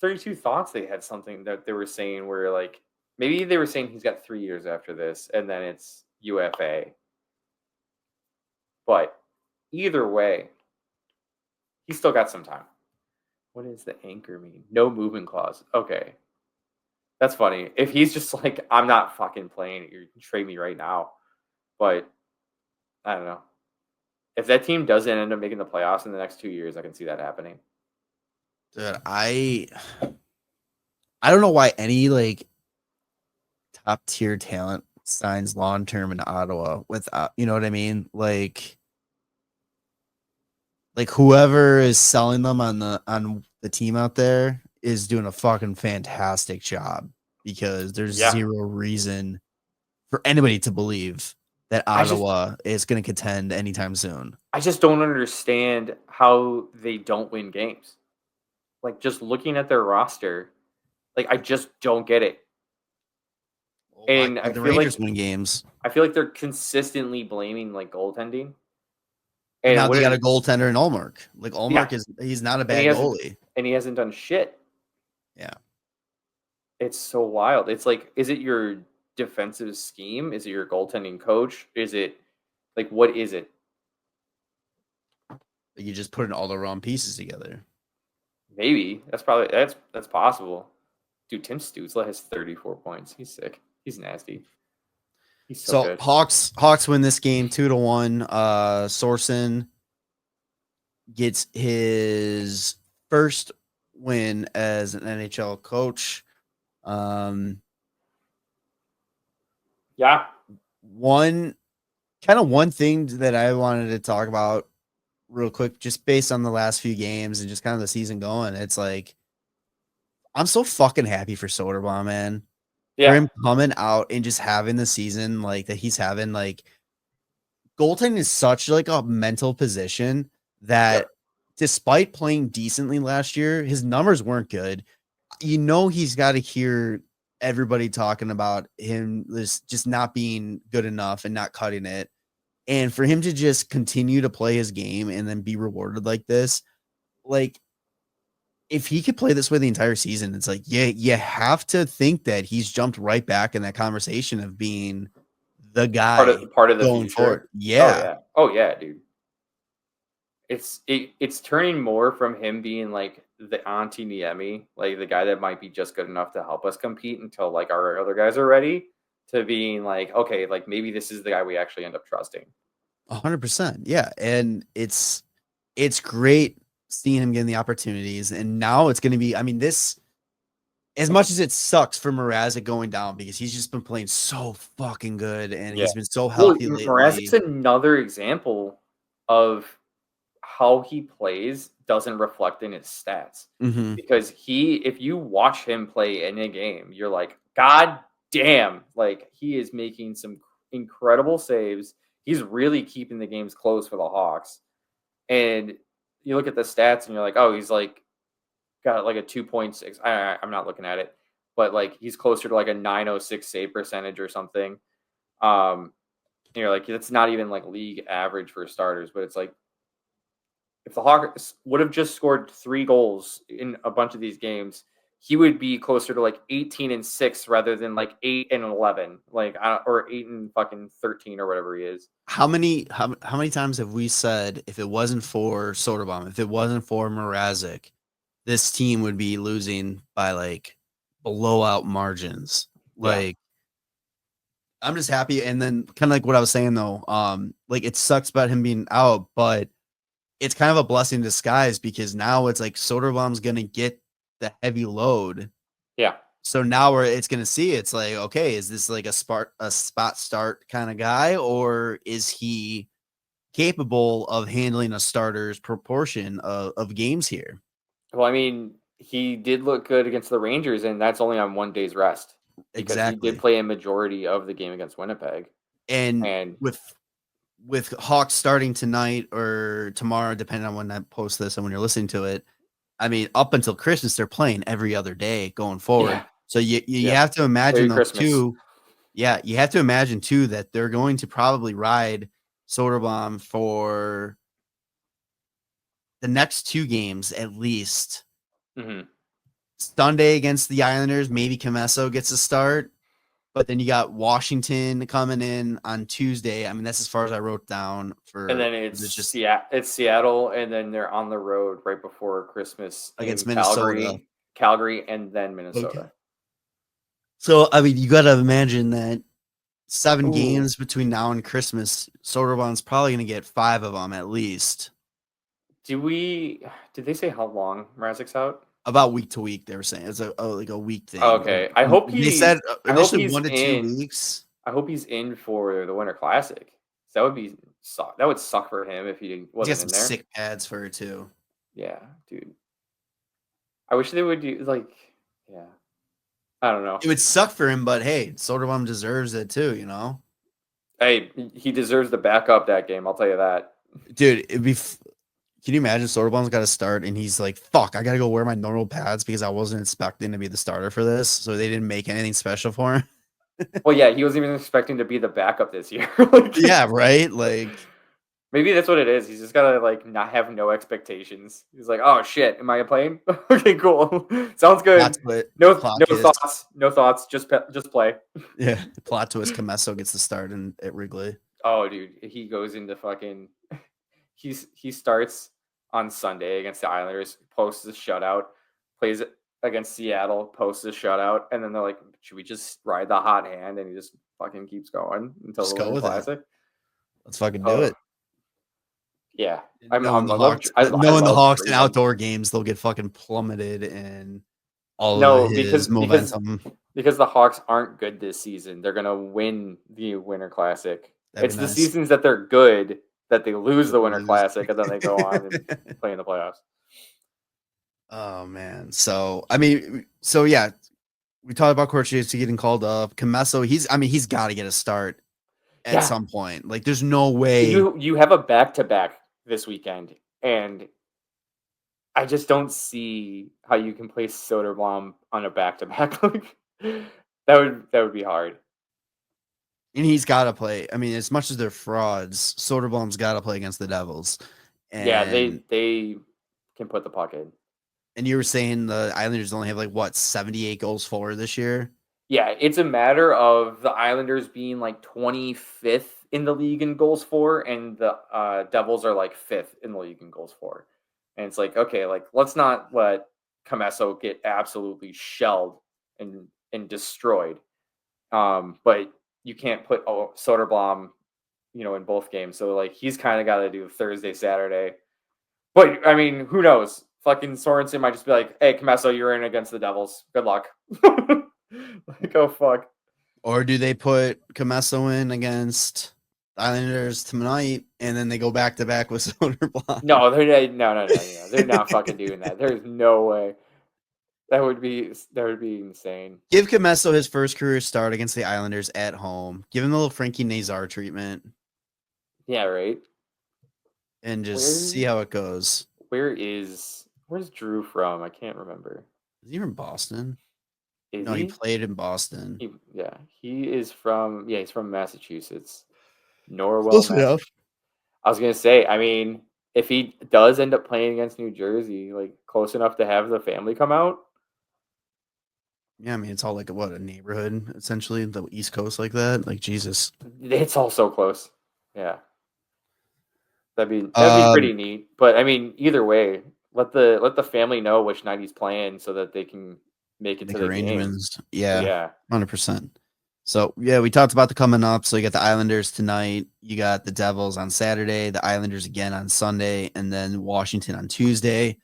Speaker 3: 32 Thoughts. They had something that they were saying where like maybe they were saying he's got 3 years after this, and then it's UFA. But either way, he's still got some time. What does the anchor mean? No movement clause. Okay. That's funny. If he's just like, I'm not fucking playing it, you can trade me right now. But I don't know. If that team doesn't end up making the playoffs in the next 2 years, I can see that happening.
Speaker 2: Dude, I don't know why any like top tier talent signs long term in Ottawa without, you know what I mean? Like whoever is selling them on the team out there is doing a fucking fantastic job, because there's zero reason for anybody to believe that Ottawa is going to contend anytime soon.
Speaker 3: I just don't understand how they don't win games. Like, just looking at their roster, like, I just don't get it.
Speaker 2: Well, and I feel Rangers win games.
Speaker 3: I feel like they're consistently blaming like goaltending.
Speaker 2: And now they got a goaltender in Ullmark. Like, Ullmark he's not a bad goalie.
Speaker 3: And he hasn't done shit.
Speaker 2: Yeah.
Speaker 3: It's so wild. It's like, is it your defensive scheme? Is it your goaltending coach? Is it like what is it?
Speaker 2: You just putting all the wrong pieces together.
Speaker 3: Maybe that's possible. Dude, Tim Stützle has 34 points. He's sick. He's nasty. He's so good.
Speaker 2: Hawks win this game 2-1. Sorensen gets his first win as an NHL coach.
Speaker 3: Yeah.
Speaker 2: One thing that I wanted to talk about real quick, just based on the last few games and just kind of the season going, it's like, I'm so fucking happy for Soderblom, man.
Speaker 3: Yeah.
Speaker 2: For him coming out and just having the season like that he's having, like, goaltending is such like a mental position that despite playing decently last year, his numbers weren't good. You know, he's got to hear everybody talking about him just not being good enough and not cutting it. And for him to just continue to play his game and then be rewarded like this, like, if he could play this way the entire season, it's like, yeah, you have to think that he's jumped right back in that conversation of being the guy
Speaker 3: part of the
Speaker 2: going
Speaker 3: future.
Speaker 2: forward. Yeah.
Speaker 3: Oh yeah, dude. It's turning more from him being like the Antti Niemi, like the guy that might be just good enough to help us compete until like our other guys are ready, to being like, okay, like maybe this is the guy we actually end up trusting.
Speaker 2: 100%. Yeah. And it's great seeing him getting the opportunities. And now it's going to be, I mean, this, as much as it sucks for Mrazek going down because he's just been playing so fucking good and he's been so healthy lately.
Speaker 3: Mrazek's another example of how he plays doesn't reflect in his stats.
Speaker 2: Mm-hmm.
Speaker 3: Because if you watch him play in a game, you're like, God damn, like he is making some incredible saves. He's really keeping the games close for the Hawks. And you look at the stats and you're like, oh, he's like got like a 2.6. I'm not looking at it, but like he's closer to like a 906 save percentage or something. And you're like, that's not even like league average for starters, but it's like, if the Hawks would have just scored 3 goals in a bunch of these games, he would be closer to like 18-6 rather than like 8-11, like or 8-13 or whatever he is.
Speaker 2: How many times have we said if it wasn't for Soderblom, if it wasn't for Mrazek, this team would be losing by like blowout margins? Like, I'm just happy. And then kind of like what I was saying though, like it sucks about him being out, but it's kind of a blessing in disguise because now it's like Soderblom's going to get the heavy load.
Speaker 3: Yeah.
Speaker 2: So now it's going to see, it's like, okay, is this like a spot start kind of guy, or is he capable of handling a starter's proportion of games here?
Speaker 3: Well, I mean, he did look good against the Rangers, and that's only on 1 day's rest.
Speaker 2: Exactly.
Speaker 3: He did play a majority of the game against Winnipeg.
Speaker 2: And with Hawks starting tonight or tomorrow, depending on when I post this and when you're listening to it, I mean, up until Christmas, they're playing every other day going forward. Yeah. So you have to imagine those two. Yeah, you have to imagine too that they're going to probably ride Soderblom for the next 2 games at least.
Speaker 3: Mm-hmm.
Speaker 2: Sunday against the Islanders, maybe Commesso gets a start. But then you got Washington coming in on Tuesday. I mean, that's as far as I wrote down for.
Speaker 3: And then it's Seattle, and then they're on the road right before Christmas
Speaker 2: against Minnesota,
Speaker 3: Calgary, and then Minnesota.
Speaker 2: Okay. So I mean, you got to imagine that 7 games between now and Christmas, Soderblom's probably going to get 5 of them at least.
Speaker 3: Did they say how long Mrazek's out?
Speaker 2: About week to week, they were saying it's like a week thing.
Speaker 3: Okay, I hope
Speaker 2: they said initially 1 to 2 weeks.
Speaker 3: I hope he's in for the Winter Classic. That would suck for him if he wasn't in there.
Speaker 2: Sick pads for it too.
Speaker 3: Yeah, dude. I wish they would do like, yeah. I don't know.
Speaker 2: It would suck for him, but hey, Soderblom deserves it too. You know.
Speaker 3: Hey, he deserves the backup that game. I'll tell you that,
Speaker 2: dude. It'd be. Can you imagine Soderblom's got to start and he's like, fuck, I got to go wear my normal pads because I wasn't expecting to be the starter for this. So they didn't make anything special for him.
Speaker 3: Well, yeah, he wasn't even expecting to be the backup this year.
Speaker 2: Yeah, right? Like,
Speaker 3: Maybe that's what it is. He's just gotta like not have no expectations. He's like, oh shit, am I playing? Okay, cool. Sounds good.
Speaker 2: That's what
Speaker 3: No
Speaker 2: plot
Speaker 3: thoughts. No thoughts. Just play.
Speaker 2: Yeah, the plot twist. Commesso gets the start at Wrigley.
Speaker 3: Oh, dude, he goes into fucking. He starts on Sunday against the Islanders, posts a shutout, plays it against Seattle, posts a shutout, and then they're like, should we just ride the hot hand? And he just fucking keeps going until
Speaker 2: Just
Speaker 3: the
Speaker 2: go
Speaker 3: Winter
Speaker 2: with it.
Speaker 3: Classic.
Speaker 2: Let's fucking do it.
Speaker 3: Yeah,
Speaker 2: Knowing the Hawks in outdoor games, they'll get fucking plummeted and all of his momentum.
Speaker 3: Because the Hawks aren't good this season. They're gonna win the Winter Classic. It's the seasons that they're good that they lose the Winter Classic, and then they go on and play in the playoffs.
Speaker 2: Oh man. So yeah, we talked about Korchinski getting called up. Commesso, he's got to get a start at some point. Like, there's no way
Speaker 3: you have a back-to-back this weekend, and I just don't see how you can place Soderblom on a back-to-back. Like, that would be hard.
Speaker 2: And he's got to play. I mean, as much as they're frauds, Soderblom's got to play against the Devils. And,
Speaker 3: yeah, they can put the puck in.
Speaker 2: And you were saying the Islanders only have 78 goals for this year?
Speaker 3: Yeah, it's a matter of the Islanders being like 25th in the league in goals for, and the Devils are like 5th in the league in goals for. And it's like, okay, like let's not let Commesso get absolutely shelled and destroyed. But you can't put Soderblom, in both games. So like he's kind of got to do Thursday, Saturday. But I mean, who knows? Fucking Sorensen might just be like, "Hey, Commesso, you're in against the Devils. Good luck." Like, oh fuck.
Speaker 2: Or do they put Commesso in against the Islanders tonight, and then they go back to back with Soderblom?
Speaker 3: No, they're not fucking doing that. There's no way. That would be insane.
Speaker 2: Give Commesso his first career start against the Islanders at home. Give him a little Frankie Nazar treatment.
Speaker 3: Yeah, right.
Speaker 2: And just see how it goes.
Speaker 3: Where's Drew from? I can't remember.
Speaker 2: Is he from Boston?
Speaker 3: No,
Speaker 2: he played in Boston.
Speaker 3: He's from Massachusetts. Norwell.
Speaker 2: Close enough.
Speaker 3: I was gonna say, I mean, if he does end up playing against New Jersey, like close enough to have the family come out.
Speaker 2: Yeah, I mean, it's all like a neighborhood, essentially, the East Coast like that. Like, Jesus.
Speaker 3: It's all so close. Yeah. That'd be pretty neat. But I mean, either way, let the family know which night he's playing so that they can make it to the arrangements.
Speaker 2: Yeah. 100%. So yeah, we talked about the coming up. So you got the Islanders tonight, you got the Devils on Saturday, the Islanders again on Sunday, and then Washington on Tuesday.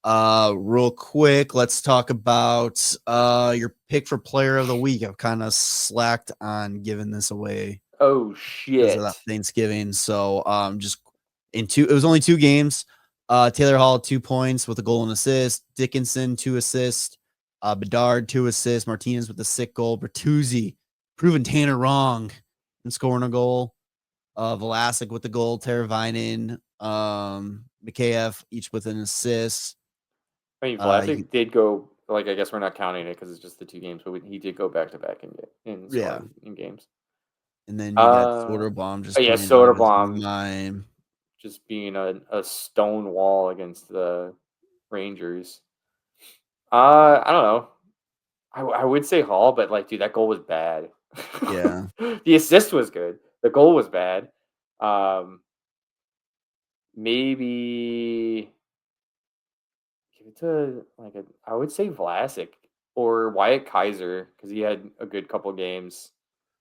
Speaker 2: Real quick, let's talk about your pick for player of the week. I've kind of slacked on giving this away.
Speaker 3: Oh shit.
Speaker 2: Because of that Thanksgiving. So it was only 2 games. Taylor Hall 2 points with a goal and assist. Dickinson 2 assists. Bedard 2 assists. Martinez with a sick goal. Bertuzzi proving Tanner wrong and scoring a goal. Vlasic with the goal. Teravainen, Mikheyev each with an assist.
Speaker 3: I mean, Vlasic did go. Like, I guess we're not counting it because it's just the 2 games, but he did go back to back in games.
Speaker 2: And then you got Soderblom just
Speaker 3: Soderblom just being a stone wall against the Rangers. I don't know. I would say Hall, but like, dude, that goal was bad.
Speaker 2: Yeah.
Speaker 3: The assist was good. The goal was bad. Maybe give it to I would say Vlasic or Wyatt Kaiser because he had a good couple games.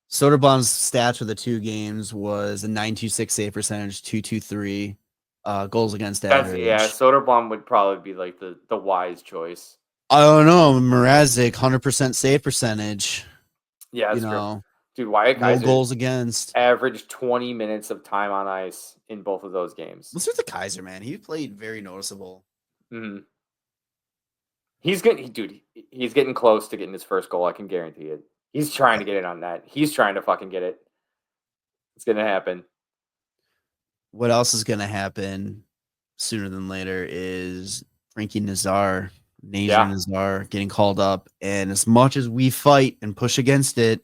Speaker 2: Soderblom's stats for the 2 games was a .926 save percentage, .223 goals against average.
Speaker 3: Soderblom would probably be like the wise choice.
Speaker 2: I don't know. Mrazek, 100% save percentage.
Speaker 3: Yeah, that's true. Dude, Wyatt Kaiser
Speaker 2: goals against.
Speaker 3: Averaged 20 minutes of time on ice in both of those games.
Speaker 2: What's with the Kaiser, man? He played very noticeable.
Speaker 3: Mm-hmm. He's good, dude. He's getting close to getting his first goal. I can guarantee it. He's trying to get in on that. He's trying to fucking get it. It's gonna happen.
Speaker 2: What else is gonna happen sooner than later is Frankie Nazar. Nazar getting called up, and as much as we fight and push against it,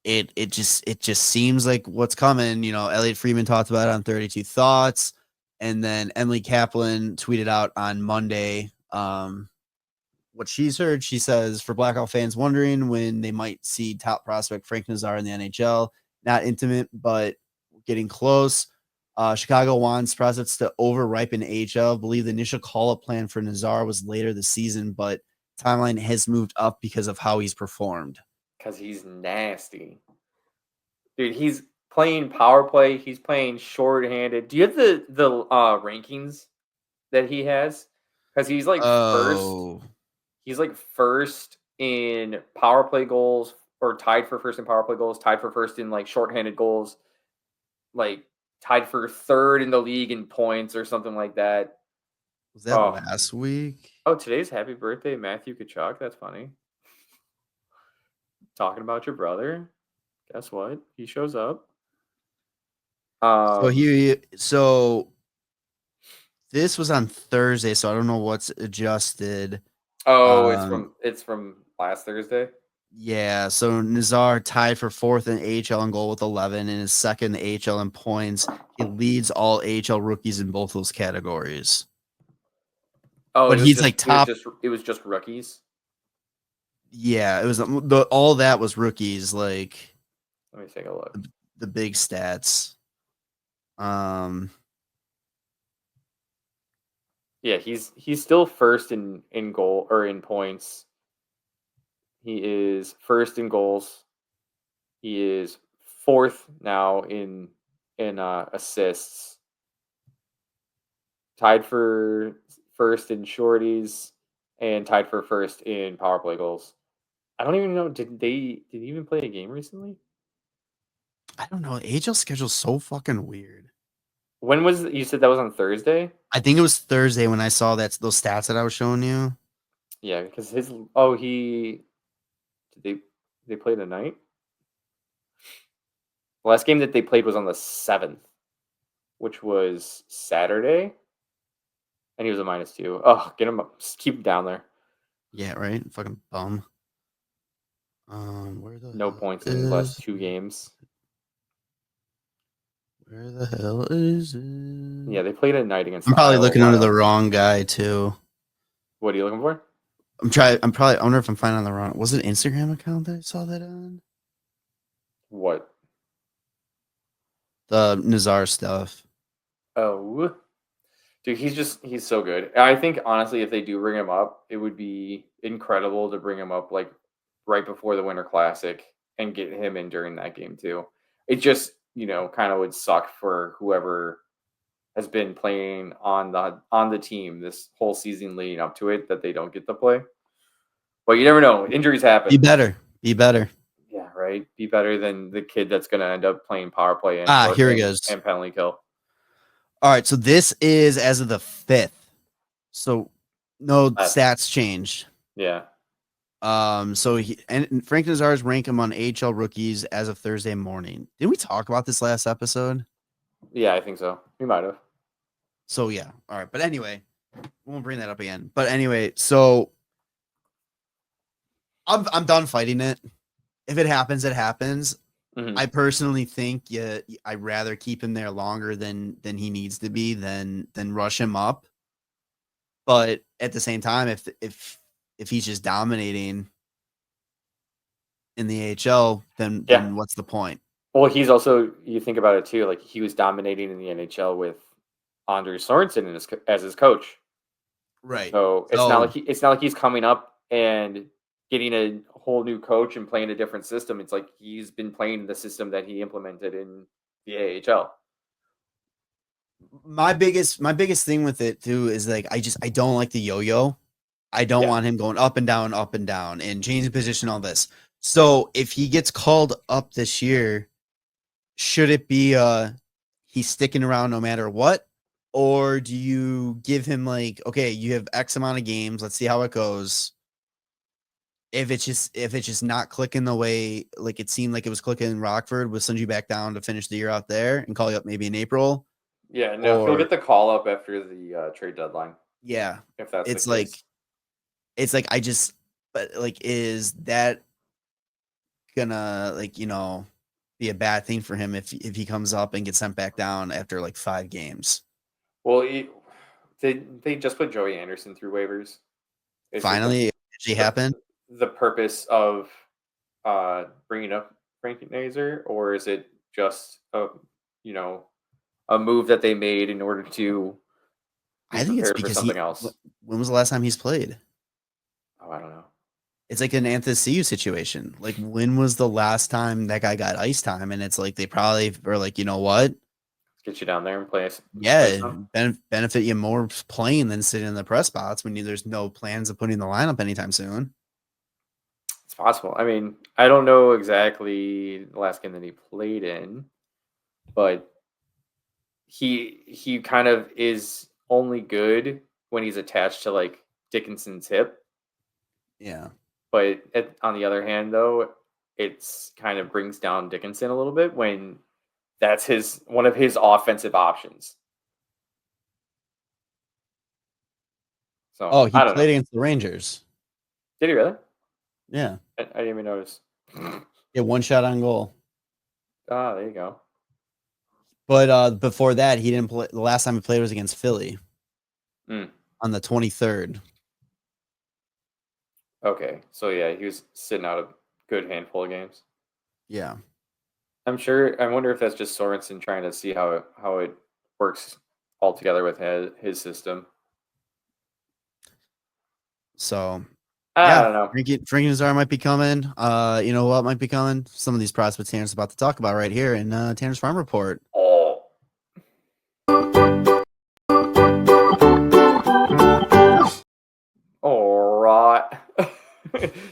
Speaker 2: it just seems like what's coming. Elliot Friedman talked about it on 32 Thoughts, and then Emily Kaplan tweeted out on Monday what she's heard. She says, for Blackhawk fans wondering when they might see top prospect Frank Nazar in the NHL, not intimate, but getting close. Chicago wants prospects to over-ripen AHL. Believe the initial call-up plan for Nazar was later this season, but timeline has moved up because of how he's performed.
Speaker 3: Because he's nasty. Dude, he's playing power play. He's playing shorthanded. Do you have the rankings that he has? Because he's like first. He's like first in power play goals, or tied for first in power play goals, tied for first in like shorthanded goals, like tied for third in the league in points or something like that.
Speaker 2: Was that last week?
Speaker 3: Oh, today's happy birthday, Matthew Kachuk. That's funny. Talking about your brother. Guess what? He shows up.
Speaker 2: So this was on Thursday, so I don't know what's adjusted.
Speaker 3: Oh, it's from last Thursday.
Speaker 2: Yeah, so Nazar tied for fourth in AHL in goal with 11 and is second in AHL in points. He leads all AHL rookies in both those categories.
Speaker 3: Oh,
Speaker 2: but he's like top.
Speaker 3: It was just rookies.
Speaker 2: Yeah, it was all that was rookies. Like,
Speaker 3: let me take a look.
Speaker 2: The big stats.
Speaker 3: Yeah, he's still first in goal or in points. He is first in goals. He is fourth now in assists. Tied for first in shorties and tied for first in power play goals. I don't even know. Did he even play a game recently?
Speaker 2: I don't know. AHL schedule's so fucking weird.
Speaker 3: When was you said that was on Thursday?
Speaker 2: I think it was Thursday when I saw those stats that I was showing you.
Speaker 3: Yeah, because they play tonight? The last game that they played was on the 7th, which was Saturday. And he was a -2. Oh, get him up. Just keep him down there.
Speaker 2: Yeah, right? Fucking bum. Where the
Speaker 3: no points in his last 2 games.
Speaker 2: Where the hell is it?
Speaker 3: Yeah, they played at night against.
Speaker 2: I'm probably looking under the wrong guy too.
Speaker 3: What are you looking for?
Speaker 2: I wonder if I'm finding on the wrong. Was it Instagram account that I saw that on?
Speaker 3: What?
Speaker 2: The Nazar stuff.
Speaker 3: Oh, dude, he's so good. I think honestly, if they do bring him up, it would be incredible to bring him up like right before the Winter Classic and get him in during that game too. It just, kind of would suck for whoever has been playing on the team this whole season leading up to it that they don't get to play. But you never know. Injuries happen.
Speaker 2: Be better.
Speaker 3: Yeah, right. Be better than the kid that's going to end up playing power play and
Speaker 2: here he goes.
Speaker 3: And penalty kill.
Speaker 2: All right, so this is as of the 5th. So no stats changed.
Speaker 3: Yeah.
Speaker 2: So Frank Nazar's rank him on AHL rookies as of Thursday morning. Didn't we talk about this last episode?
Speaker 3: Yeah, I think so. We might have.
Speaker 2: So yeah. All right. But anyway, we won't bring that up again. But anyway, so I'm done fighting it. If it happens, it happens.
Speaker 3: Mm-hmm.
Speaker 2: I personally think I'd rather keep him there longer than he needs to be than rush him up. But at the same time, if he's just dominating in the AHL, then what's the point?
Speaker 3: Well, he's also, you think about it too, like he was dominating in the NHL with Andre Sorensen as his coach.
Speaker 2: Right.
Speaker 3: So it's not like he's coming up and getting a whole new coach and playing a different system. It's like he's been playing the system that he implemented in the AHL.
Speaker 2: My biggest thing with it too is like I don't like the yo-yo. I don't want him going up and down, and changing position, all this. So if he gets called up this year, should it be he's sticking around no matter what? Or do you give him like, okay, you have X amount of games, let's see how it goes. If it's just not clicking the way like it seemed like it was clicking in Rockford, we'll send you back down to finish the year out there and call you up maybe in April.
Speaker 3: Yeah, no, he'll get the call up after the trade deadline.
Speaker 2: Yeah.
Speaker 3: If that's
Speaker 2: it's
Speaker 3: the
Speaker 2: like
Speaker 3: case.
Speaker 2: It's like is that gonna be a bad thing for him if he comes up and gets sent back down after like 5 games.
Speaker 3: Well, they just put Joey Anderson through waivers.
Speaker 2: Finally, it actually happened.
Speaker 3: The purpose of bringing up Frank Nazar, or is it just a move that they made in order to be
Speaker 2: I think it's
Speaker 3: prepared for
Speaker 2: because
Speaker 3: something else?
Speaker 2: When was the last time he's played?
Speaker 3: Oh, I don't know.
Speaker 2: It's like an Anthony situation. Like, when was the last time that guy got ice time? And it's like they probably were like, you know what?
Speaker 3: Get you down there and play.
Speaker 2: Yeah, benefit you more playing than sitting in the press spots when there's no plans of putting the lineup anytime soon.
Speaker 3: It's possible. I mean, I don't know exactly the last game that he played in, but he kind of is only good when he's attached to like Dickinson's hip.
Speaker 2: Yeah.
Speaker 3: But on the other hand, though, it's kind of brings down Dickinson a little bit when that's one of his offensive options. So
Speaker 2: he played against the Rangers.
Speaker 3: Did he really?
Speaker 2: Yeah.
Speaker 3: I didn't even notice.
Speaker 2: Yeah, 1 shot on goal.
Speaker 3: Ah, there you go.
Speaker 2: But before that, he didn't play. The last time he played was against Philly on the 23rd.
Speaker 3: Okay, so yeah, he was sitting out a good handful of games.
Speaker 2: Yeah,
Speaker 3: I'm sure. I wonder if that's just Sorensen trying to see how it works all together with his system.
Speaker 2: So
Speaker 3: I don't know.
Speaker 2: Frankie Nazar might be coming. You know what might be coming? Some of these prospects Tanner's about to talk about right here in Tanner's Farm Report.
Speaker 3: Oh. All right.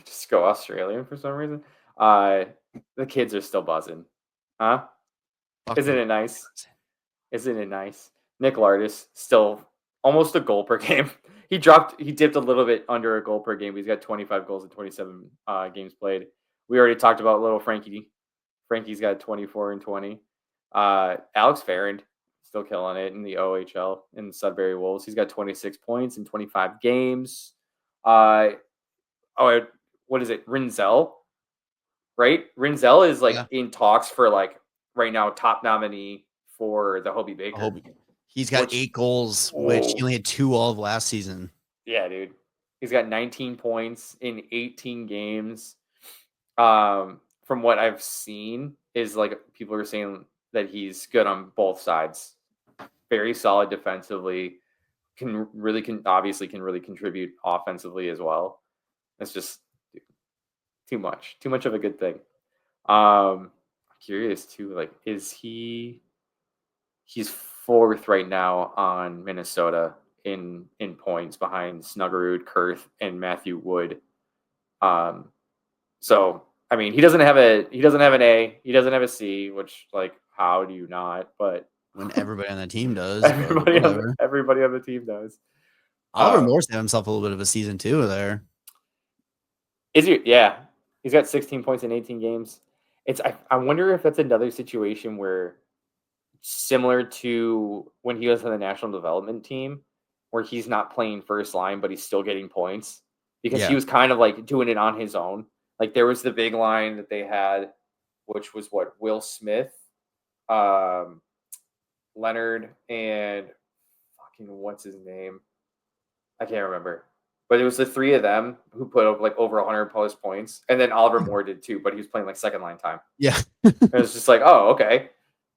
Speaker 3: Just go Australian for some reason. The kids are still buzzing. Huh? Isn't it nice? Isn't it nice? Nick Lardis still almost a goal per game. He dipped a little bit under a goal per game. He's got 25 goals in 27 games played. We already talked about little Frankie. Frankie's got 24 and 20. Alex Farrand still killing it in the OHL in the Sudbury Wolves. He's got 26 points in 25 games. What is it? Rinzel, right? Rinzel is in talks for right now top nominee for the Hobie Baker.
Speaker 2: He's got 8 goals, which he only had 2 all of last season.
Speaker 3: Yeah, dude. He's got 19 points in 18 games. From what I've seen, is people are saying that he's good on both sides. Very solid defensively. Can really contribute offensively as well. It's just too much of a good thing. Curious too, he's 4th right now on Minnesota in points behind Snuggerud, Kurth, and Matthew Wood. So I mean, he doesn't have an A, he doesn't have a C, which how do you not? But
Speaker 2: when everybody on the team does,
Speaker 3: everybody on the team does.
Speaker 2: Oliver Moore's had himself a little bit of a season too there.
Speaker 3: Is he? Yeah, he's got 16 points in 18 games. I wonder if that's another situation where, similar to when he was on the national development team, where he's not playing first line, but he's still getting points because he was kind of doing it on his own. There was the big line that they had, which was Will Smith, Leonard, and fucking what's his name? I can't remember. But it was the 3 of them who put up over 100 plus points. And then Oliver Moore did too, but he was playing second line time.
Speaker 2: Yeah.
Speaker 3: It was just oh, okay.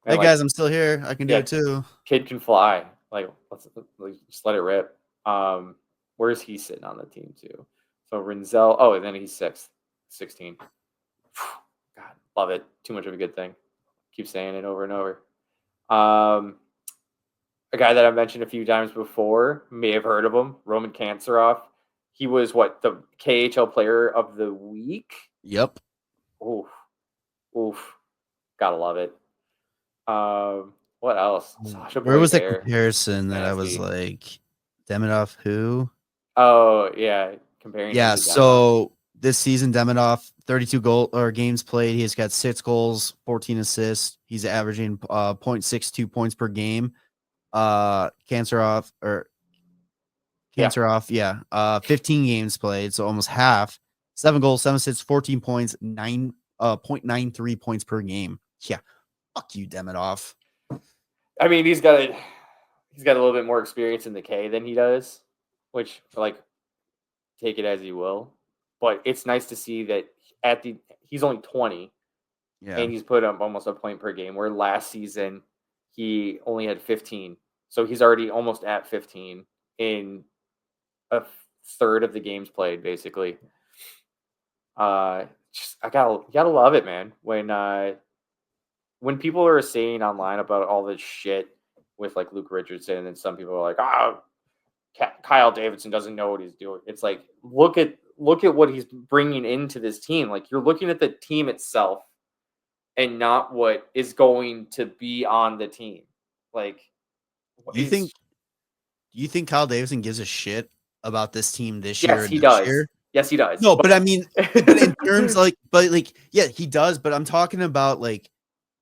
Speaker 2: And hey guys, I'm still here. I can do it too.
Speaker 3: Kid can fly. Let's just let it rip. Where is he sitting on the team too? So Rinzel. Oh, and then he's 6th, 16. God, love it. Too much of a good thing. Keep saying it over and over. A guy that I mentioned a few times before, may have heard of him, Roman Kantsarov. He was the KHL Player of the Week?
Speaker 2: Yep.
Speaker 3: Oof. Gotta love it. What else?
Speaker 2: Where was the comparison that I was Demidov who?
Speaker 3: Oh, yeah. Comparing.
Speaker 2: Yeah, so this season, Demidov, 32 games played. He's got 6 goals, 14 assists. He's averaging 0.62 points per game. Kantsarov, 15 games played, so almost half. 7 goals, 7 assists, 14 points, .93 points per game. Yeah, fuck you, Demidov.
Speaker 3: I mean, he's got a little bit more experience in the K than he does, which like take it as you will. But it's nice to see that he's only 20, and he's put up almost a point per game. Where last season he only had 15, so he's already almost at 15 in a third of the games played, basically. I gotta love it, man. When people are saying online about all this shit with like Luke Richardson, and some people are like, Kyle Davidson doesn't know what he's doing. It's like, look at what he's bringing into this team. Like, you're looking at the team itself and not what is going to be on the team. Like,
Speaker 2: do you think Kyle Davidson gives a shit about this team this year?
Speaker 3: Yes, he does. Yes, he does.
Speaker 2: No, but I mean, but in terms yeah, he does. But I'm talking about like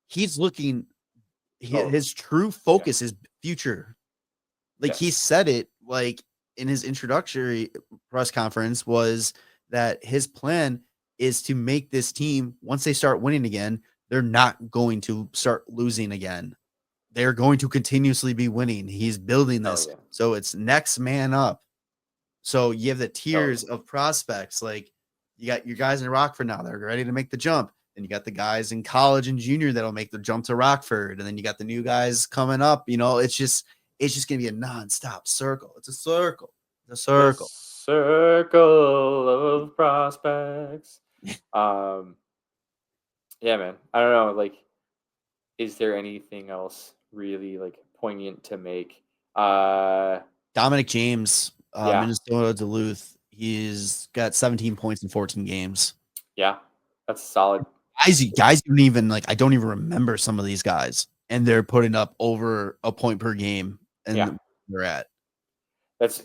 Speaker 2: he's looking. His true focus is future. Like he said it like in his introductory press conference was that his plan is to make this team, once they start winning again, they're not going to start losing again. They're going to continuously be winning. He's building this. So it's next man up. So you have the tiers of prospects. Like you got your guys in Rockford now. They're ready to make the jump. And you got the guys in college and junior that'll make the jump to Rockford. And then you got the new guys coming up. You know, it's just going to be a nonstop circle. It's a circle. It's a circle.
Speaker 3: Circle of prospects. Yeah, man. I don't know. Like, is there anything else really like poignant to make?
Speaker 2: Dominic James, Minnesota Duluth. He's got 17 points in 14 games.
Speaker 3: Yeah, that's solid.
Speaker 2: Guys don't even like. I don't even remember some of these guys, and they're putting up over a point per game, and they're at.
Speaker 3: It's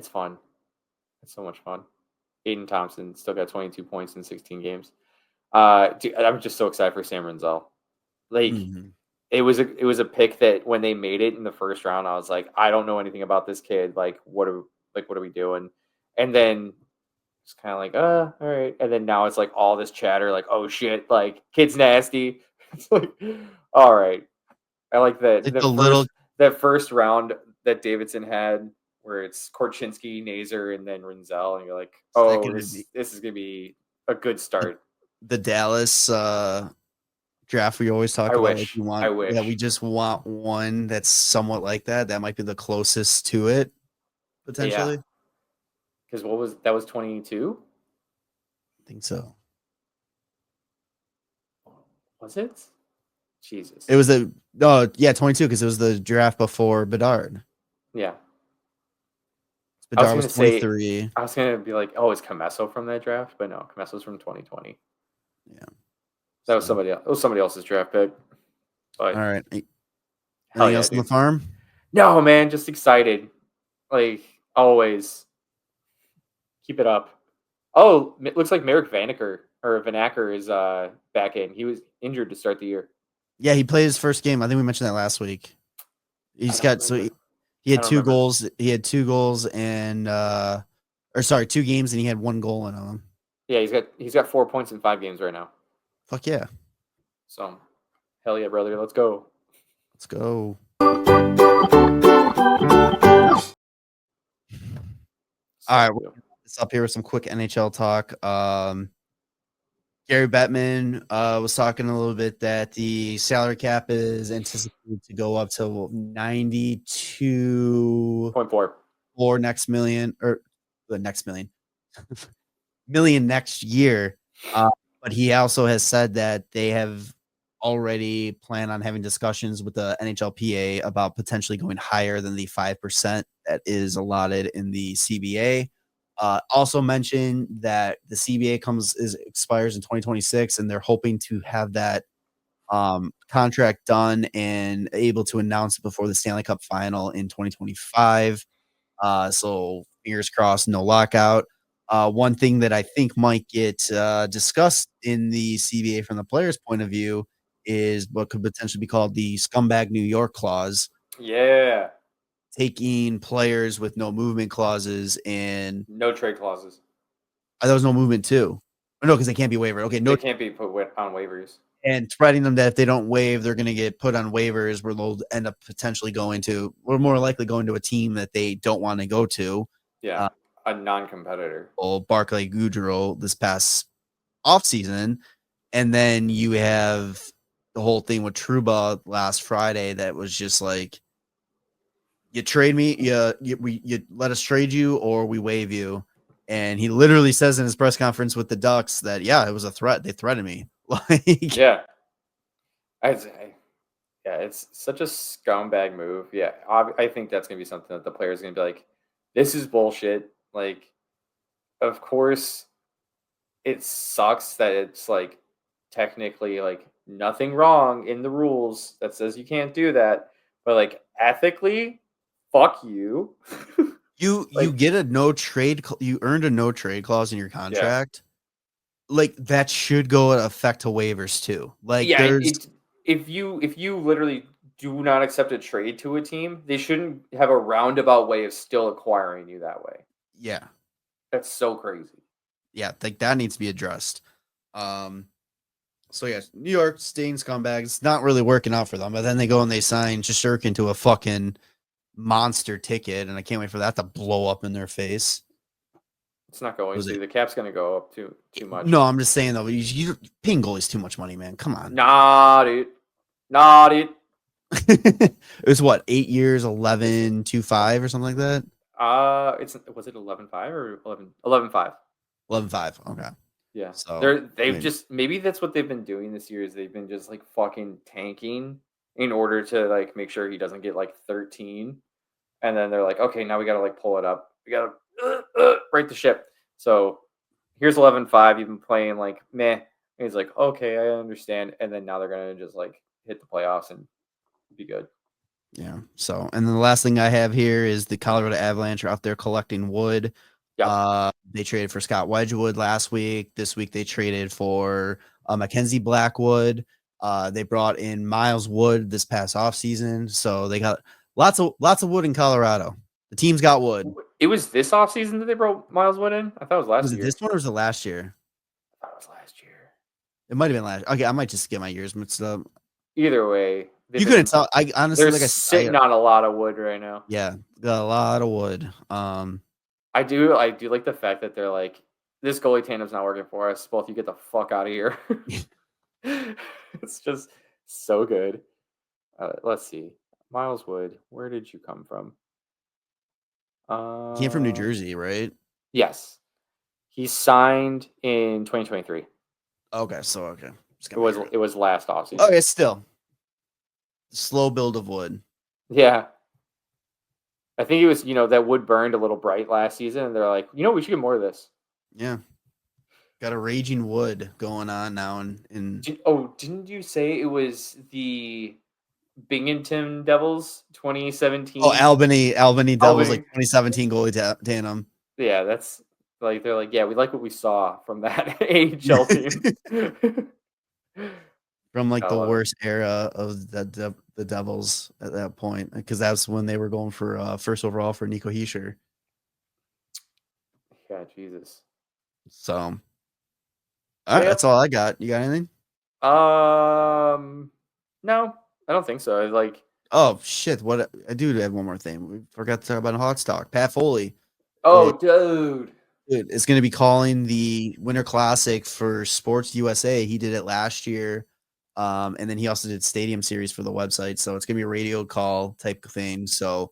Speaker 3: fun. It's so much fun. Aiden Thompson still got 22 points in 16 games. Dude, I'm just so excited for Sam Renzel. Like, it was a pick that when they made it in the first round, I was like, I don't know anything about this kid. Like, what are we doing? And then it's kind of like, all right. And then now it's like all this chatter, like, oh shit, like kid's nasty. It's like, all right. I like that. That first round that Davidson had, where it's Korchinski, Nazar, and then Renzel, and you're like, oh, this is gonna be a good start.
Speaker 2: The Dallas draft we always talk about.
Speaker 3: Wish.
Speaker 2: I wish. Yeah, we just want one that's somewhat like that. That might be the closest to it, potentially.
Speaker 3: Because that was 22?
Speaker 2: I think so.
Speaker 3: Was it? Jesus.
Speaker 2: It was 22, because it was the draft before Bedard.
Speaker 3: Yeah.
Speaker 2: Bedard was 23.
Speaker 3: I was gonna be like, oh, is Commesso from that draft? But no, Comesso's from 2020.
Speaker 2: Yeah.
Speaker 3: That was somebody else. It was somebody else's draft pick. But,
Speaker 2: all right. Anything else on the farm?
Speaker 3: No, man. Just excited. Like, always. Keep it up. Oh, it looks like Merrick Vanacker is back in. He was injured to start the year.
Speaker 2: Yeah, he played his first game. I think we mentioned that last week. He had 2 goals. He had 2 goals and 2 games, and he had 1 goal in them.
Speaker 3: Yeah, he's got 4 points in 5 games right now.
Speaker 2: Fuck yeah.
Speaker 3: So, hell yeah, brother. Let's go.
Speaker 2: Let's go. All right, let's up here with some quick NHL talk. Gary Bettman was talking a little bit that the salary cap is anticipated to go up to 92.4 next million next year. But he also has said that they have already planned on having discussions with the NHLPA about potentially going higher than the 5% that is allotted in the CBA. Also mentioned that the CBA expires in 2026, and they're hoping to have that contract done and able to announce it before the Stanley Cup final in 2025. So fingers crossed, no lockout. One thing that I think might get discussed in the CBA from the players' point of view is what could potentially be called the scumbag New York clause.
Speaker 3: Yeah.
Speaker 2: Taking players with no movement clauses and
Speaker 3: no trade clauses.
Speaker 2: There was no movement too. No, because they can't be waived. Okay, no,
Speaker 3: They can't be put on waivers.
Speaker 2: and threatening them that if they don't waive, they're going to get put on waivers where they'll end up potentially going to, or more likely going to a team that they don't want to go to.
Speaker 3: Yeah, a non-competitor.
Speaker 2: Barclay Goodrow this past offseason. And then you have the whole thing with Trouba last Friday that was just like, you trade me, you let us trade you, or we waive you. And he literally says in his press conference with the Ducks that, yeah, it was a threat. They threatened me. Like,
Speaker 3: yeah, it's such a scumbag move. Yeah, I think that's gonna be something that the players are gonna be like, this is bullshit. Like, of course, it sucks that it's like technically like nothing wrong in the rules that says you can't do that, but like ethically, fuck you.
Speaker 2: You get a no trade. You earned a no trade clause in your contract. Yeah. Like that should go effect to waivers too. Like
Speaker 3: if you literally do not accept a trade to a team, they shouldn't have a roundabout way of still acquiring you that way.
Speaker 2: Yeah,
Speaker 3: that's so crazy.
Speaker 2: Yeah, like that needs to be addressed. So yes, New York staying scumbags. It's not really working out for them, but then they go and they sign Shesterkin to a fucking monster ticket, and I can't wait for that to blow up in their face.
Speaker 3: It's not going to. The cap's going to go up too much.
Speaker 2: No, I'm just saying though, you paying goalies too much money, man. Come on.
Speaker 3: Nah, dude.
Speaker 2: It was what, 8 years, 11.25 or something like that.
Speaker 3: Was it 11.5 or 11.5?
Speaker 2: 11.5. Okay.
Speaker 3: Yeah. So just maybe that's what they've been doing this year is they've been just like fucking tanking in order to like make sure he doesn't get like 13, and then they're like, okay, now we got to like pull it up. We got to right the ship. So here's 11.5. You've been playing like meh. And he's like, okay, I understand. And then now they're gonna just like hit the playoffs and be good.
Speaker 2: Yeah. So, and then the last thing I have here is the Colorado Avalanche are out there collecting wood. Yep. They traded for Scott Wedgwood last week. This week they traded for Mackenzie Blackwood. They brought in Miles Wood this past offseason. So they got lots of wood in Colorado. The team's got wood.
Speaker 3: It was this offseason that they brought Miles Wood in? I thought it was last year.
Speaker 2: Was it this one or was it last year?
Speaker 3: I thought it was last year.
Speaker 2: It might have been last. Okay, I might just get my years mixed up.
Speaker 3: Either way.
Speaker 2: You couldn't tell. I honestly,
Speaker 3: they're sitting on a lot of wood right now.
Speaker 2: Yeah, got a lot of wood.
Speaker 3: I do like the fact that they're like, this goalie tandem's not working for us. Both you get the fuck out of here. It's just so good. Let's see. Miles Wood, where did you come from?
Speaker 2: Came from New Jersey, right?
Speaker 3: Yes. He signed in 2023.
Speaker 2: Okay, so okay.
Speaker 3: It was last offseason.
Speaker 2: Okay, still. Slow build of wood.
Speaker 3: Yeah. I think it was, that wood burned a little bright last season, and they're like, we should get more of this.
Speaker 2: Yeah. Got a raging wood going on now.
Speaker 3: Didn't you say it was the Binghamton Devils 2017?
Speaker 2: Oh, Albany Devils, like 2017 goalie tandem.
Speaker 3: Yeah, that's like, they're like, yeah, we like what we saw from that AHL team.
Speaker 2: From like the worst era of the Devils at that point, because that's when they were going for first overall for Nico Hischier.
Speaker 3: Yeah, Jesus.
Speaker 2: So, all right, that's all I got. You got anything?
Speaker 3: No, I don't think so.
Speaker 2: Oh shit! What I do have one more thing. We forgot to talk about Hawks talk. Pat Foley.
Speaker 3: Oh, dude,
Speaker 2: it's going to be calling the Winter Classic for Sports USA. He did it last year. And then he also did Stadium Series for the website. So it's gonna be a radio call type of thing. So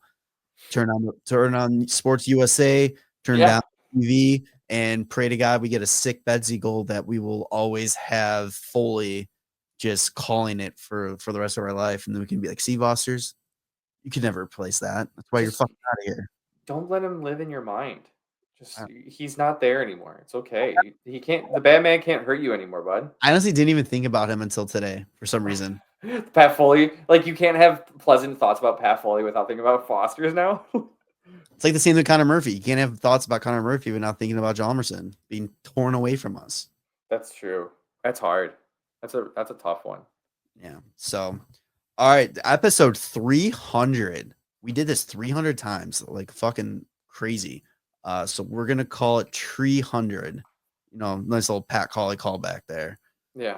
Speaker 2: turn on Sports USA, turn down TV, and pray to God we get a sick Bedsy goal that we will always have Foley just calling it for the rest of our life. And then we can be like, see, Vosters, you can never replace that. That's why you're fucking out of here.
Speaker 3: Don't let him live in your mind. He's not there anymore. It's okay. He can't. The bad man can't hurt you anymore, bud.
Speaker 2: I honestly didn't even think about him until today for some reason.
Speaker 3: Pat Foley, like you can't have pleasant thoughts about Pat Foley without thinking about Foster's now.
Speaker 2: It's like the same with Connor Murphy. You can't have thoughts about Connor Murphy without thinking about Hjalmarsson being torn away from us.
Speaker 3: That's true. That's hard. That's a tough one.
Speaker 2: Yeah. So, all right, episode 300. We did this 300 times, like fucking crazy. So we're gonna call it 300. nice little Pat Cauley callback there.
Speaker 3: Yeah.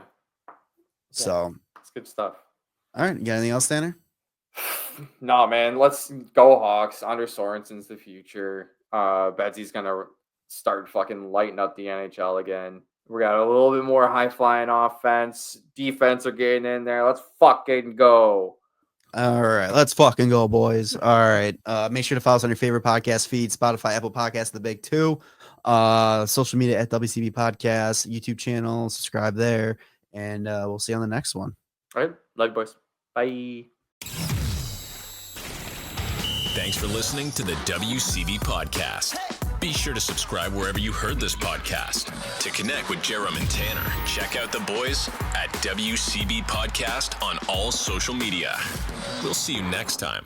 Speaker 2: So
Speaker 3: it's good stuff.
Speaker 2: All right. You got anything else, Tanner?
Speaker 3: No, man. Let's go Hawks. Under Sorensen's the future. Betsy's going to start fucking lighting up the NHL again. We got a little bit more high-flying offense. Defense are getting in there. Let's fucking go.
Speaker 2: All right. Let's fucking go, boys. All right. Make sure to follow us on your favorite podcast feed, Spotify, Apple Podcasts, the big two. Social media at WCB Podcast, YouTube channel. Subscribe there. And we'll see you on the next one.
Speaker 3: All right. Love you, boys. Bye.
Speaker 1: Thanks for listening to the WCB Podcast. Be sure to subscribe wherever you heard this podcast. To connect with Jarom and Tanner, check out the boys at WCB Podcast on all social media. We'll see you next time.